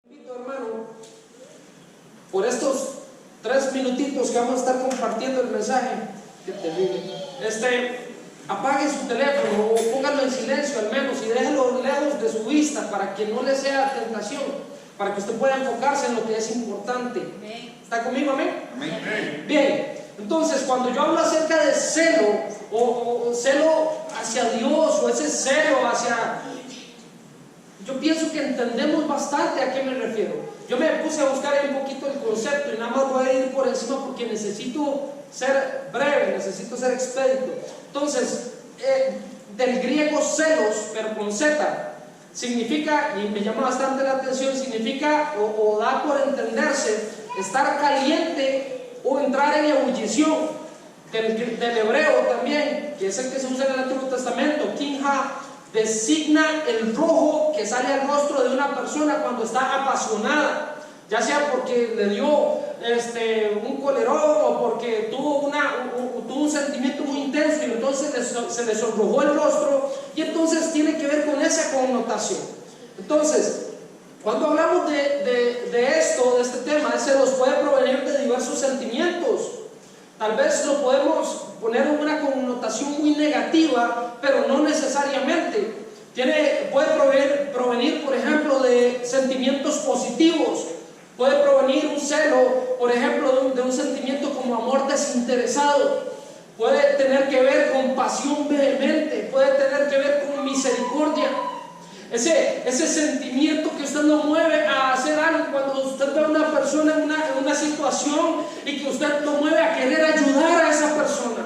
Hermano, por estos 3 minutitos que vamos a estar compartiendo el mensaje, qué terrible, apague su teléfono o póngalo en silencio al menos y déjelo lejos de su vista para que no le sea tentación, para que usted pueda enfocarse en lo que es importante. ¿Está conmigo? Amén. Amén. Bien, entonces cuando yo hablo acerca de celo o celo hacia Dios o ese celo hacia... Yo pienso que entendemos bastante a qué me refiero. Yo me puse a buscar un poquito el concepto y nada más voy a ir por encima porque necesito ser breve, necesito ser expedito. Entonces, del griego celos, pero con Z, significa, y me llama bastante la atención, significa o da por entenderse estar caliente o entrar en ebullición. Del hebreo también, que es el que se usa en el Antiguo Testamento, kinha, designa el rojo que sale al rostro de una persona cuando está apasionada, ya sea porque le dio un colerón o porque tuvo un sentimiento muy intenso y entonces se le sonrojó el rostro, y entonces tiene que ver con esa connotación. Entonces, cuando hablamos de este tema, ese nos puede provenir de diversos sentimientos. Tal vez lo podemos poner en una connotación muy negativa, pero no necesariamente. Puede provenir, por ejemplo, de sentimientos positivos. Puede provenir un celo, por ejemplo, de un sentimiento como amor desinteresado. Puede tener que ver con pasión vehemente. Puede tener que ver con misericordia. Ese sentimiento que usted lo mueve a hacer algo cuando usted ve a una persona en una situación y que usted lo mueve a querer ayudar a esa persona.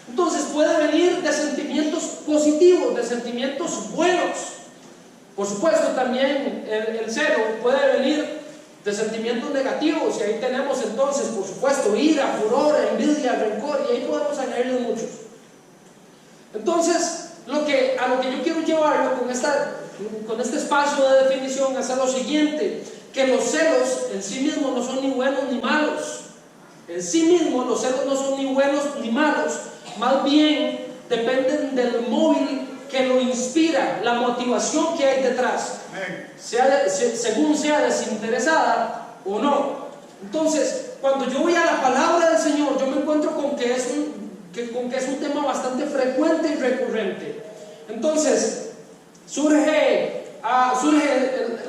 Entonces puede venir de sentimientos positivos, de sentimientos buenos. Por supuesto también el celo puede venir de sentimientos negativos, y ahí tenemos entonces, por supuesto, ira, furor, envidia, rencor, y ahí podemos añadirle muchos. Entonces, a lo que yo quiero llevarlo con este espacio de definición es a lo siguiente: que los celos en sí mismos no son ni buenos ni malos. En sí mismos los celos no son ni buenos ni malos, más bien dependen del móvil que lo inspira, la motivación que hay detrás, según sea desinteresada o no. Entonces, cuando yo voy a la palabra del Señor, yo me encuentro con que es un tema bastante frecuente y recurrente. Entonces,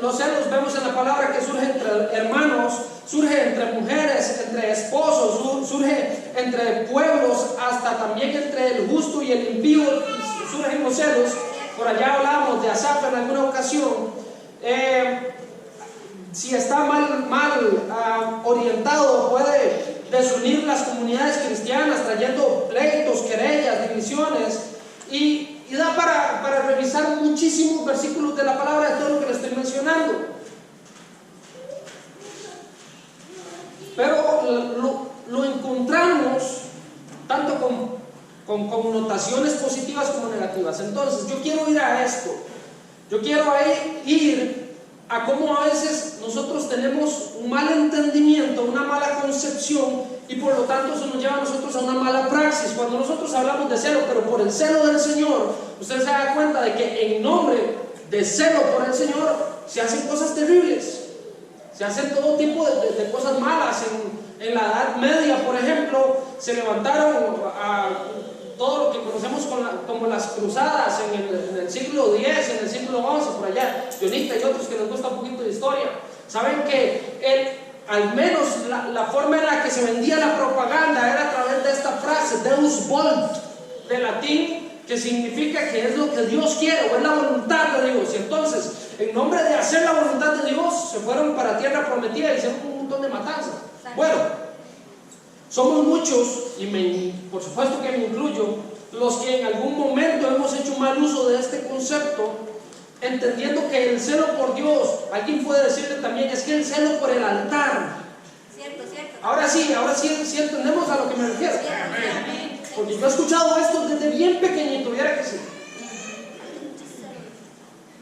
los celos, vemos en la palabra que surge entre hermanos, surge entre mujeres, entre esposos, surge entre pueblos, hasta también entre el justo y el impío surgen los celos. Por allá hablábamos de Asaf en alguna ocasión. Si está mal orientado, puede desunir las comunidades cristianas, trayendo pleitos, querellas, divisiones, y da para revisar muchísimos versículos de la palabra de todo lo que le estoy mencionando. Pero lo encontramos tanto con connotaciones positivas como negativas. Entonces yo quiero ir a esto. Yo quiero ir a cómo a veces nosotros tenemos un mal entendimiento, una mala concepción, y por lo tanto eso nos lleva a nosotros a una mala praxis. Cuando nosotros hablamos de celo, pero por el celo del Señor, usted se da cuenta de que en nombre de celo por el Señor se hacen cosas terribles, se hacen todo tipo de cosas malas. En la Edad Media, por ejemplo, se levantaron todo lo que conocemos como las cruzadas en el siglo X, en el siglo XI, por allá. Dionista y otros que les gusta un poquito de historia saben que al menos la forma en la que se vendía la propaganda era a través de esta frase Deus vult, de latín, que significa que es lo que Dios quiere o es la voluntad de Dios. Y entonces, en nombre de hacer la voluntad de Dios, se fueron para tierra prometida y hicieron un montón de matanzas. Bueno, somos muchos, y por supuesto que me incluyo, los que en algún momento hemos hecho mal uso de este concepto, entendiendo que el celo por Dios, alguien puede decirle también, es que el celo por el altar. Cierto. Ahora sí entendemos a lo que me refiero. Porque yo he escuchado esto desde bien pequeñito, viera que sí.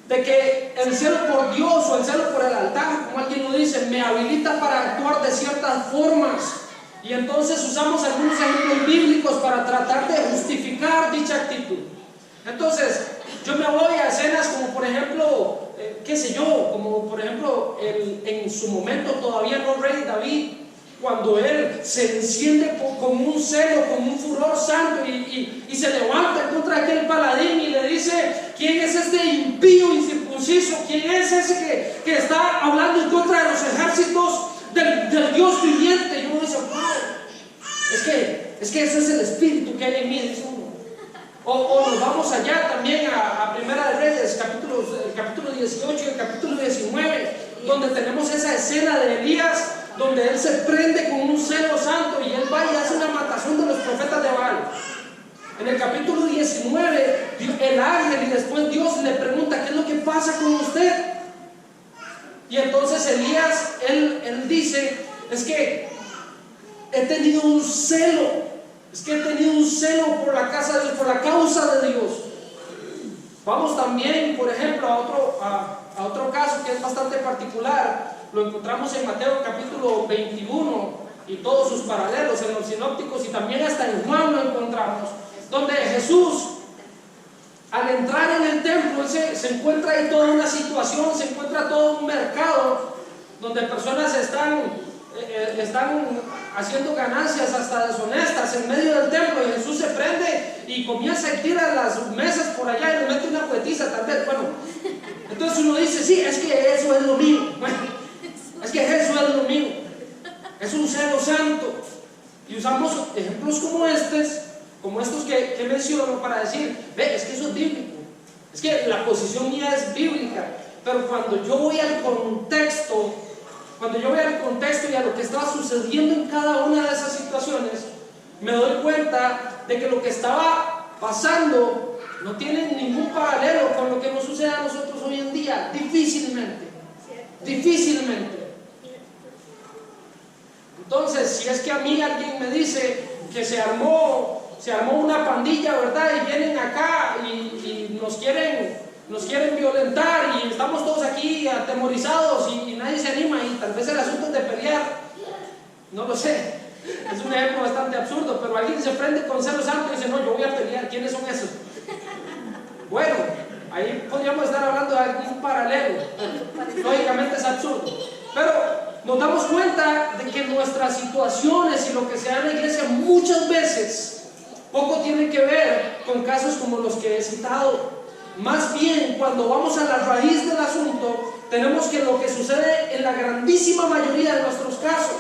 De que el celo por Dios o el celo por el altar, como alguien lo dice, me habilita para actuar de ciertas formas. Y entonces usamos algunos ejemplos bíblicos para tratar de justificar dicha actitud. Entonces, yo me voy a escenas como por ejemplo qué sé yo, como por ejemplo en su momento todavía no rey David, cuando él se enciende con un celo, con un furor santo y se levanta contra aquel paladín y le dice: ¿quién es este impío incircunciso? ¿Quién es ese que está hablando en contra de los ejércitos del Dios viviente? Y uno dice: wow, es que ese es el espíritu que hay en mí, dice uno. O nos vamos allá también a Primera de Reyes, el capítulo 18 y el capítulo 19, donde tenemos esa escena de Elías, donde él se prende con un celo santo y él va y hace una matación de los profetas de Baal. En el capítulo 19, el ángel y después Dios le pregunta: ¿qué es lo que pasa con usted? Y entonces Elías, él dice: es que he tenido un celo. Es que he tenido un celo por la casa de Dios, por la causa de Dios. Vamos también, por ejemplo, a otro caso que es bastante particular. Lo encontramos en Mateo capítulo 21 y todos sus paralelos, en los sinópticos, y también hasta en Juan lo encontramos, donde Jesús, al entrar en el templo, se encuentra ahí toda una situación, se encuentra todo un mercado donde personas están haciendo ganancias hasta deshonestas en medio del templo, y Jesús se prende y comienza a tirar las mesas por allá y le mete una poetisa tal vez. Bueno, entonces uno dice: sí, es que eso es lo mío. Bueno, es que eso es lo mío. Es un celo santo. Y usamos ejemplos como estos que menciono para decir: ve, es que eso es bíblico. Es que la posición mía es bíblica. Pero cuando yo voy al contexto, y a lo que estaba sucediendo en cada una de esas situaciones, me doy cuenta de que lo que estaba pasando no tiene ningún paralelo con lo que nos sucede a nosotros hoy en día. Difícilmente. Entonces, si es que a mí alguien me dice que se armó una pandilla, ¿verdad? Y vienen acá y nos quieren violentar, y estamos todos aquí atemorizados y nadie se anima, y tal vez el asunto es de pelear, no lo sé, es un ejemplo bastante absurdo, pero alguien se prende con celo santo y dice: no, yo voy a pelear. ¿Quiénes son esos? Bueno, ahí podríamos estar hablando de algún paralelo, lógicamente es absurdo, pero nos damos cuenta de que nuestras situaciones y lo que se da en la iglesia muchas veces poco tiene que ver con casos como los que he citado. Más bien, cuando vamos a la raíz del asunto, tenemos que lo que sucede en la grandísima mayoría de nuestros casos,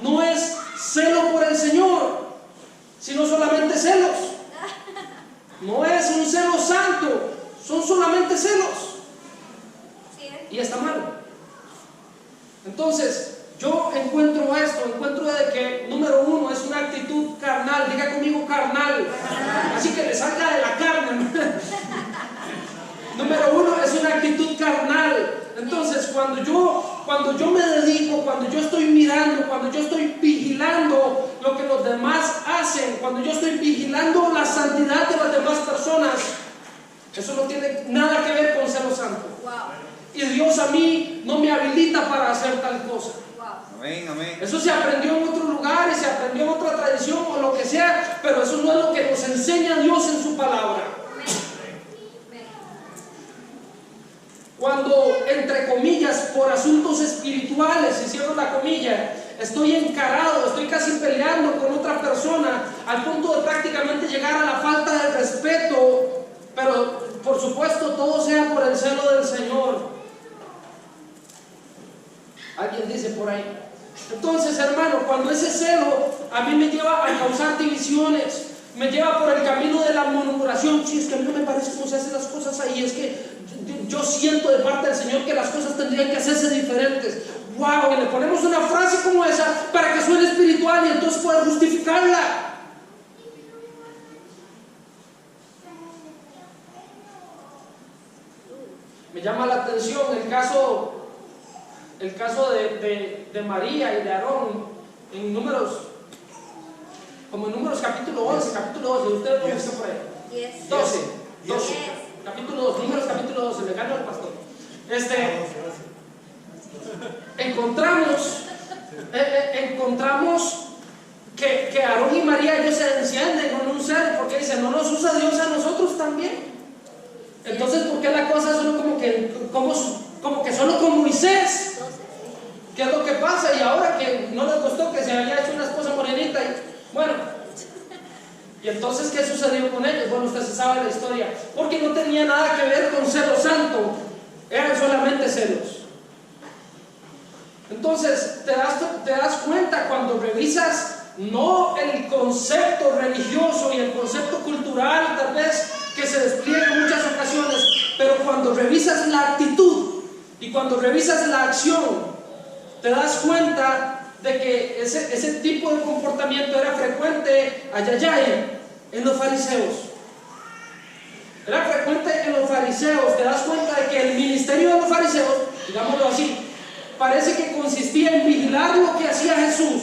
no es celo por el Señor, sino solamente celos. No es un celo santo, son solamente celos. Y está mal. Entonces, yo encuentro de que, número uno, es una actitud carnal. Diga conmigo: carnal. Así que le salga de la carne. Número uno, es una actitud carnal. Entonces, cuando yo me dedico, cuando yo estoy mirando, cuando yo estoy vigilando lo que los demás hacen, cuando yo estoy vigilando la santidad de las demás personas, eso no tiene nada que ver con celo santo. Y Dios a mí no me habilita para hacer tal cosa. Amén, amén. Eso se aprendió en otro lugar y se aprendió en otra tradición o lo que sea, pero eso no es lo que nos enseña Dios en su palabra. Cuando, entre comillas, por asuntos espirituales, y cierro la comilla, estoy encarado, estoy casi peleando con otra persona, al punto de prácticamente llegar a la falta de respeto, pero por supuesto todo sea por el celo del Señor. Alguien dice por ahí. Entonces, hermano, cuando ese celo a mí me lleva a causar divisiones, me lleva por el camino de la murmuración: sí, es que a mí no me parece cómo se hacen las cosas ahí, es que yo siento de parte del Señor que las cosas tendrían que hacerse diferentes. Wow, y le ponemos una frase como esa para que suene espiritual y entonces pueda justificarla. Me llama la atención el caso de María y de Aarón en Números capítulo 11, ustedes lo buscan por ahí. 12, capítulo 2, Números capítulo 12, le gano al pastor. Encontramos que Aarón y María, ellos se encienden con un celo porque dicen: no nos usa Dios a nosotros también. Entonces, ¿por qué la cosa es solo como que solo con Moisés? ¿Qué es lo que pasa? Y ahora que no les gustó que se había hecho una esposa morenita, bueno, y entonces, ¿qué sucedió con ellos? Bueno, usted se sabe la historia, porque no tenía nada que ver con celo santo, eran solamente celos. Entonces, te das cuenta cuando revisas no el concepto religioso y el concepto cultural, tal vez, que se despliega en muchas ocasiones, pero cuando revisas la actitud y cuando revisas la acción, te das cuenta de que ese tipo de comportamiento era frecuente, en los fariseos. Era frecuente en los fariseos. Te das cuenta de que el ministerio de los fariseos, digámoslo así, parece que consistía en vigilar lo que hacía Jesús,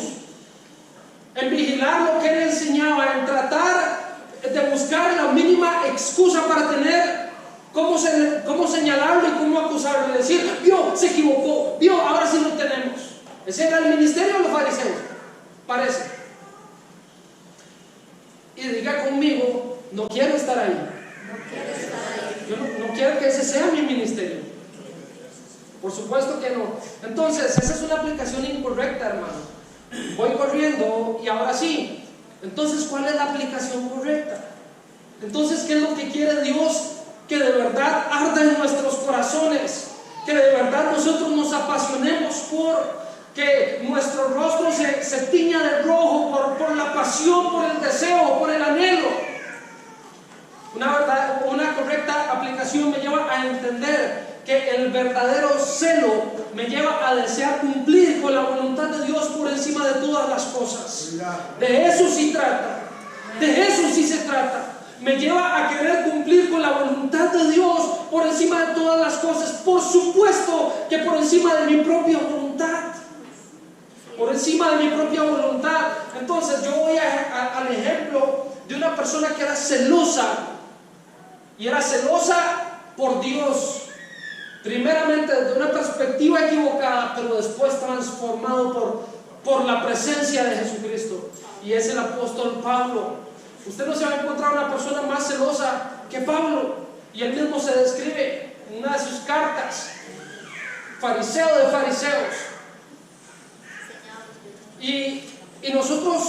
en vigilar lo que él enseñaba, en tratar de buscar la mínima excusa para tener cómo señalarlo y cómo acusarlo, y decir, vio, se equivocó, vio, ahora sí lo tenemos. Ese era el ministerio de los fariseos, parece. Y diga conmigo, no quiero estar ahí. Yo no quiero que ese sea mi ministerio. Por supuesto que no. Entonces, esa es una aplicación incorrecta, hermano. Voy corriendo y ahora sí. Entonces, ¿cuál es la aplicación correcta? Entonces, ¿qué es lo que quiere Dios? Que de verdad arda en nuestros corazones, que de verdad nosotros nos apasionemos por, que nuestro rostro se tiña de rojo por la pasión, por el deseo, por el anhelo. Una correcta aplicación me lleva a entender que el verdadero celo me lleva a desear cumplir con la voluntad de Dios por encima de todas las cosas. De eso sí trata, de eso sí se trata. Me lleva a querer cumplir con la voluntad de Dios por encima de todas las cosas. Por supuesto que por encima de mi propia voluntad. Por encima de mi propia voluntad. Entonces yo voy al ejemplo de una persona que era celosa. Y era celosa por Dios. Primeramente desde una perspectiva equivocada, pero después transformado por la presencia de Jesucristo. Y es el apóstol Pablo. Usted no se va a encontrar una persona más celosa que Pablo. Y él mismo se describe en una de sus cartas. Fariseo de fariseos. Y nosotros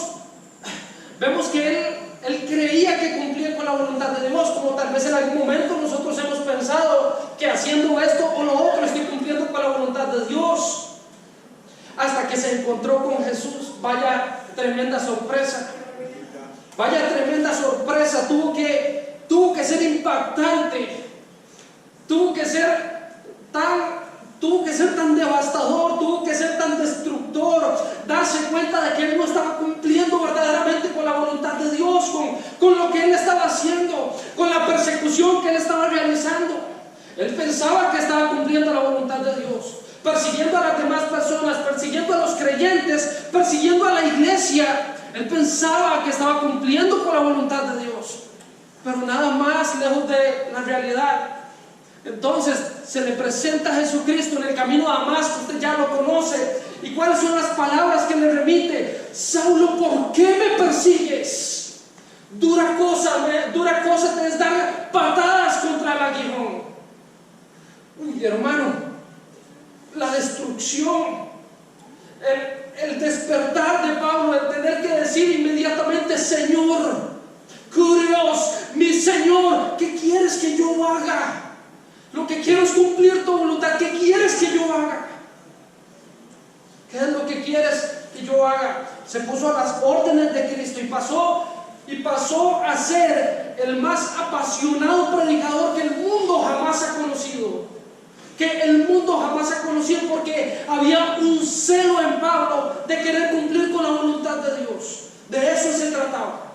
vemos que él creía que cumplía con la voluntad de Dios, como tal vez en algún momento nosotros hemos pensado que haciendo esto o lo otro estoy cumpliendo con la voluntad de Dios. Hasta que se encontró con Jesús. Vaya tremenda sorpresa. Vaya tremenda sorpresa. Tuvo que ser impactante. Tuvo que ser tan devastador, tuvo que ser tan destructor, darse cuenta de que él no estaba cumpliendo verdaderamente con la voluntad de Dios, con lo que él estaba haciendo, con la persecución que él estaba realizando. Él pensaba que estaba cumpliendo la voluntad de Dios, persiguiendo a las demás personas, persiguiendo a los creyentes, persiguiendo a la iglesia. Él pensaba que estaba cumpliendo con la voluntad de Dios, pero nada más lejos de la realidad. Entonces se le presenta a Jesucristo en el camino a Damasco. Usted ya lo conoce. ¿Y cuáles son las palabras que le remite? Saulo, ¿por qué me persigues? Dura cosa te es dar patadas contra el aguijón. Uy, hermano, la destrucción, el despertar de Pablo, el tener que decir inmediatamente, Señor, Dios, mi Señor, ¿qué quieres que yo haga? Lo que quiero es cumplir tu voluntad. ¿Qué quieres que yo haga? ¿Qué es lo que quieres que yo haga? Se puso a las órdenes de Cristo y pasó a ser el más apasionado predicador que el mundo jamás ha conocido. Que el mundo jamás ha conocido, porque había un celo en Pablo de querer cumplir con la voluntad de Dios. De eso se trataba.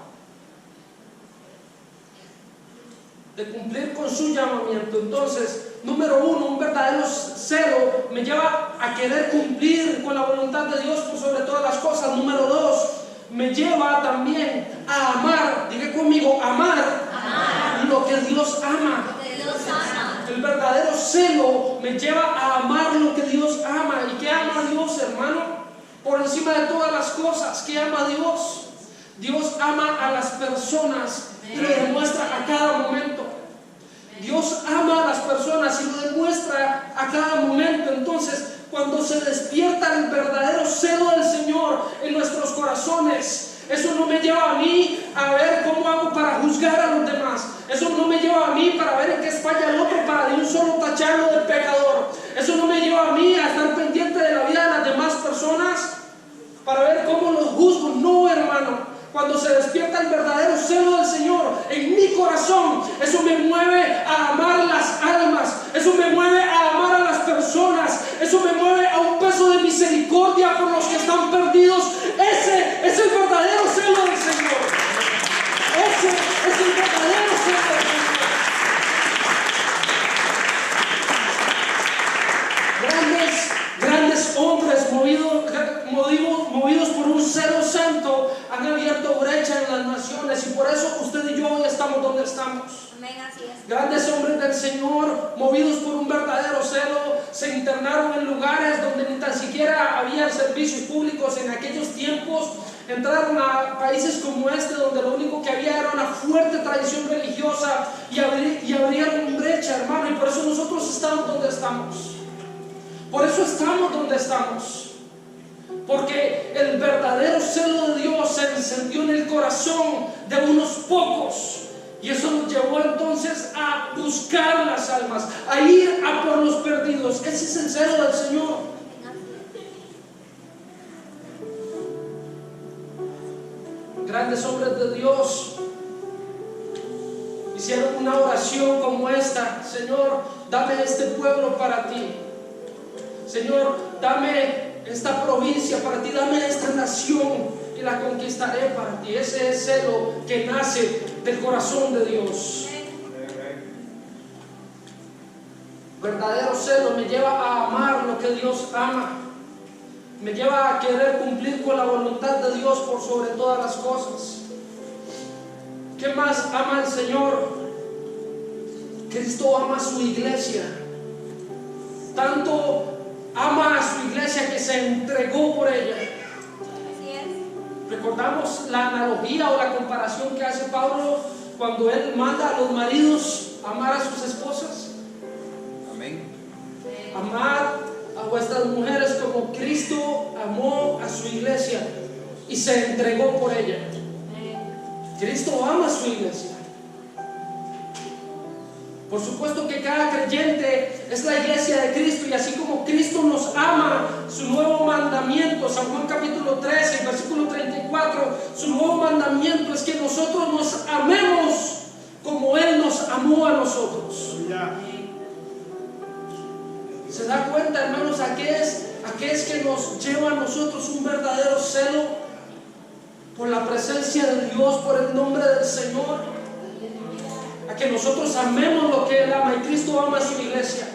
De cumplir con su llamamiento. Entonces, número uno, un verdadero celo me lleva a querer cumplir con la voluntad de Dios por sobre todas las cosas. Número dos, me lleva también a amar, diga conmigo, amar lo que Dios ama. El verdadero celo me lleva a amar lo que Dios ama. ¿Y qué ama Dios, hermano? Por encima de todas las cosas, ¿qué ama Dios? Dios ama a las personas y lo demuestra a cada momento. Dios ama mí para ver en qué falla el otro, para de un solo tacharlo de pecador. Eso no me lleva a mí a estar pendiente de la vida de las demás personas para ver cómo los juzgo. No, hermano. Cuando se despierta el verdadero celo del Señor en mi corazón, eso me mueve a amar las almas, eso me mueve a amar a las personas, eso me mueve a un peso de misericordia por los que están perdidos. Ese es el verdadero celo del Señor. Ese es el verdadero celo del Señor. Grandes hombres movidos por un celo santo han abierto brecha en las naciones, y por eso usted y yo hoy estamos donde estamos. Amén, así es. Grandes hombres del Señor, movidos por un verdadero celo, se internaron en lugares donde ni tan siquiera había servicios públicos en aquellos tiempos. Entraron a países como este, donde lo único que había era una fuerte tradición religiosa, y abrieron brecha, hermano, y por eso nosotros estamos donde estamos. Por eso estamos donde estamos. Porque el verdadero celo de Dios se encendió en el corazón de unos pocos. Y eso nos llevó entonces a buscar las almas, a ir a por los perdidos. Ese es el celo del Señor. Grandes hombres de Dios hicieron una oración como esta: Señor, dame este pueblo para ti. Señor, dame esta provincia para ti, dame esta nación y la conquistaré para ti. Ese es celo que nace del corazón de Dios. Verdadero celo me lleva a amar lo que Dios ama, me lleva a querer cumplir con la voluntad de Dios por sobre todas las cosas. ¿Qué más ama el Señor? Cristo ama a su iglesia. Tanto ama a su iglesia que se entregó por ella. Así es. Recordamos la analogía o la comparación que hace Pablo cuando él manda a los maridos a amar a sus esposas. Amén. Amad a vuestras mujeres como Cristo amó a su iglesia y se entregó por ella. Cristo ama a su iglesia. Por supuesto que cada creyente es la iglesia de Cristo, y así como Cristo nos ama, su nuevo mandamiento, San Juan capítulo 13, versículo 34, su nuevo mandamiento es que nosotros nos amemos como Él nos amó a nosotros. ¿Se da cuenta, hermanos, a qué es que nos lleva a nosotros un verdadero celo? Por la presencia de Dios, por el nombre del Señor. A que nosotros amemos lo que Él ama, y Cristo ama a su iglesia.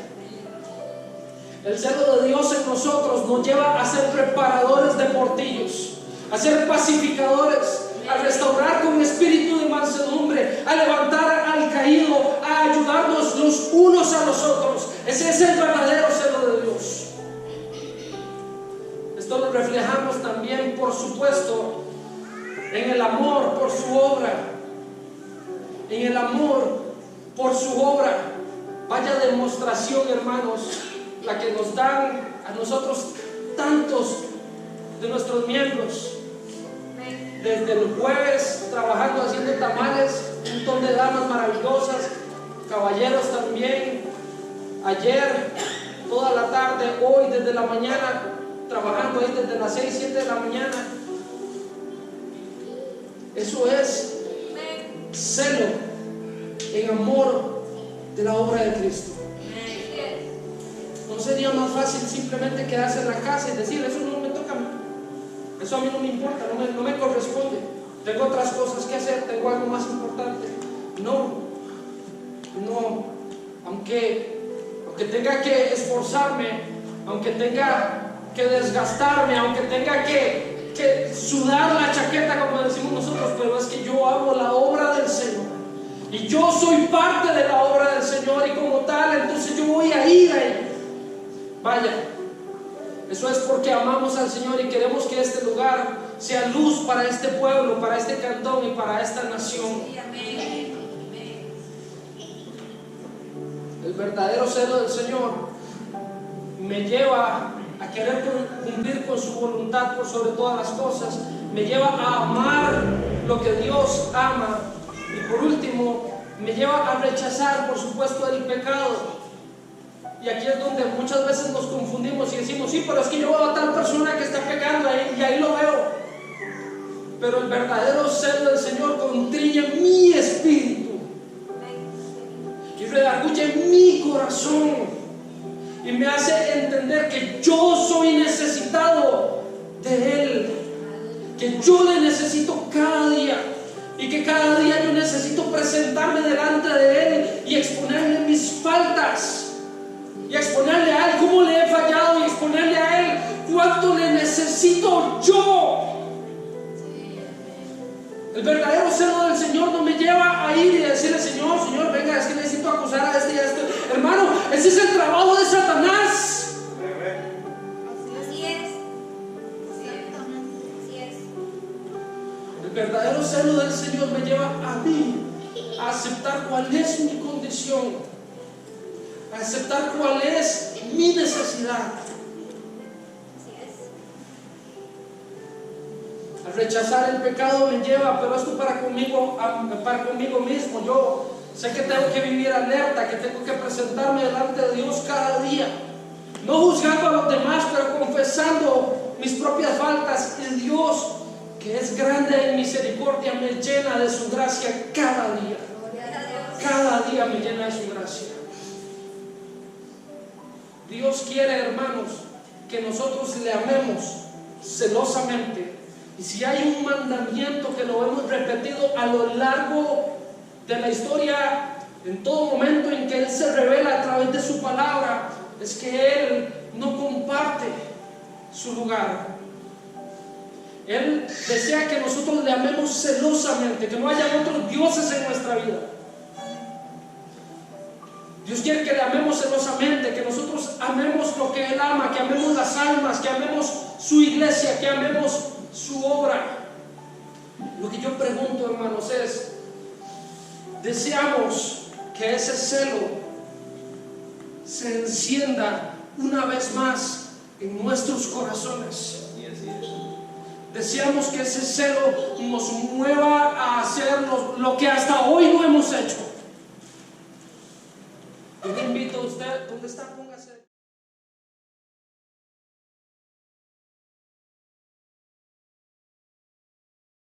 El celo de Dios en nosotros nos lleva a ser preparadores de portillos, a ser pacificadores, a restaurar con espíritu de mansedumbre, a levantar al caído, a ayudarnos los unos a los otros. Ese es el verdadero celo de Dios. Esto lo reflejamos también, por supuesto, en el amor por su obra. En el amor por su obra. Vaya demostración, hermanos, la que nos dan a nosotros tantos de nuestros miembros. Desde el jueves trabajando haciendo tamales, un montón de damas maravillosas, caballeros también. Ayer toda la tarde, hoy desde la mañana, trabajando ahí desde las 6, 7 de la mañana. Eso es celo en amor de la obra de Cristo. ¿No sería más fácil simplemente quedarse en la casa y decir, eso no me toca a mí, eso a mí no me importa, no me corresponde, tengo otras cosas que hacer, tengo algo más importante? No, aunque tenga que esforzarme, aunque tenga que desgastarme, aunque tenga que sudar la chaqueta, como decimos nosotros, pero es que yo hago la obra del Señor y yo soy parte de la obra del Señor, y como tal entonces yo voy a ir ahí. Vaya, eso es porque amamos al Señor y queremos que este lugar sea luz para este pueblo, para este cantón y para esta nación. El verdadero celo del Señor me lleva a querer cumplir con su voluntad por sobre todas las cosas, me lleva a amar lo que Dios ama, y por último me lleva a rechazar, por supuesto, el pecado. Y aquí es donde muchas veces nos confundimos y decimos, sí, pero es que yo veo a tal persona que está pecando ahí, y ahí lo veo. Pero el verdadero celo del Señor contriñe mi espíritu y redarguye mi corazón y me hace entender que yo soy necesitado de Él, que yo le necesito cada día y que cada día yo necesito presentarme delante de Él y exponerle mis faltas y exponerle a Él cómo le he fallado y exponerle a Él cuánto le necesito yo. El verdadero celo del Señor no me lleva a ir y decirle, Señor, venga, es que necesito acusar a este y a este. Hermano, ese es el trabajo de Satanás. Así es. Así es. El verdadero celo del Señor me lleva a mí a aceptar cuál es mi condición, a aceptar cuál es mi necesidad. Al rechazar el pecado me lleva, pero esto para conmigo mismo. Yo sé que tengo que vivir alerta, que tengo que presentarme delante de Dios cada día, no juzgando a los demás, pero confesando mis propias faltas. Y Dios, que es grande en misericordia, me llena de su gracia cada día. Cada día me llena de su gracia. Dios quiere, hermanos, que nosotros le amemos celosamente. Y si hay un mandamiento que lo hemos repetido a lo largo de la historia, en todo momento en que Él se revela a través de su palabra, es que Él no comparte su lugar. Él desea que nosotros le amemos celosamente, que no haya otros dioses en nuestra vida. Dios quiere que le amemos celosamente, que nosotros amemos lo que Él ama, que amemos las almas, que amemos su iglesia, que amemos su obra. Lo que yo pregunto, hermanos, es: ¿deseamos que ese celo se encienda una vez más en nuestros corazones? ¿Deseamos que ese celo nos mueva a hacer lo que hasta hoy no hemos hecho? Yo le invito a usted, ¿dónde está? Póngase.